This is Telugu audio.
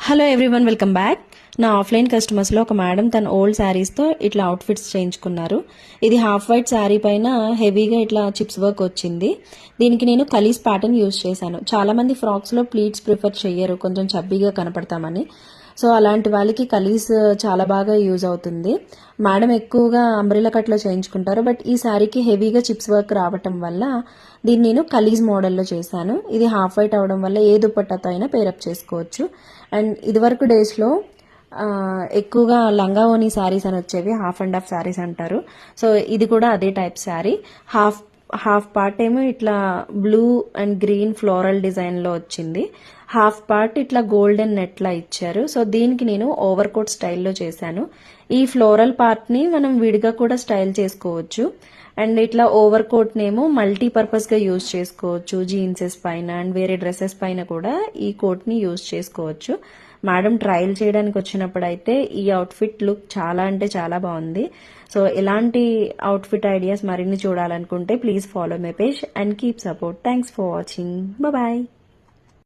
Hello everyone, welcome back. నా ఆఫ్లైన్ కస్టమర్స్లో ఒక మేడం తన ఓల్డ్ శారీస్తో ఇట్లా అవుట్ఫిట్స్ చేయించుకున్నారు. ఇది హాఫ్ వైట్ శారీ పైన హెవీగా ఇట్లా చిప్స్ వర్క్ వచ్చింది. దీనికి నేను కలీస్ ప్యాటర్న్ యూజ్ చేశాను. చాలామంది ఫ్రాక్స్లో ప్లీట్స్ ప్రిఫర్ చెయ్యరు, కొంచెం చబ్బీగా కనపడతామని. సో అలాంటి వాళ్ళకి కలీస్ చాలా బాగా యూజ్ అవుతుంది. మేడం ఎక్కువగా అంబ్రెలా కట్లో చేయించుకుంటారు, బట్ ఈ శారీకి హెవీగా చిప్స్ వర్క్ రావటం వల్ల దీన్ని నేను కలీజ్ మోడల్లో చేశాను. ఇది హాఫ్ వైట్ అవడం వల్ల ఏ దుపట్టాతో అయినా పేరప్ చేసుకోవచ్చు. అండ్ ఇదివరకు డేస్లో ఎక్కువగా లంగా ఓని శారీస్ అని వచ్చేవి, హాఫ్ అండ్ హాఫ్ శారీస్ అంటారు. సో ఇది కూడా అదే టైప్ శారీ. హాఫ్ పార్ట్ ఏమో ఇట్లా బ్లూ అండ్ గ్రీన్ ఫ్లోరల్ డిజైన్లో వచ్చింది, హాఫ్ పార్ట్ ఇట్లా గోల్డెన్ నెట్లా ఇచ్చారు. సో దీనికి నేను ఓవర్ కోట్ స్టైల్లో చేశాను. ఈ ఫ్లోరల్ పార్ట్ని మనం విడిగా కూడా స్టైల్ చేసుకోవచ్చు. అండ్ ఇట్లా ఓవర్ కోట్నేమో మల్టీపర్పస్గా యూజ్ చేసుకోవచ్చు, జీన్సెస్ పైన అండ్ వేరే డ్రెస్సెస్ పైన కూడా ఈ కోట్ని యూజ్ చేసుకోవచ్చు. మేడం ట్రయల్ చేయడానికి వచ్చినప్పుడు అయితే ఈ అవుట్ఫిట్ లుక్ చాలా అంటే చాలా బాగుంది. సో ఇలాంటి అవుట్ఫిట్ ఐడియాస్ మరిన్ని చూడాలనుకుంటే please follow my page and keep support. Thanks for watching. Bye.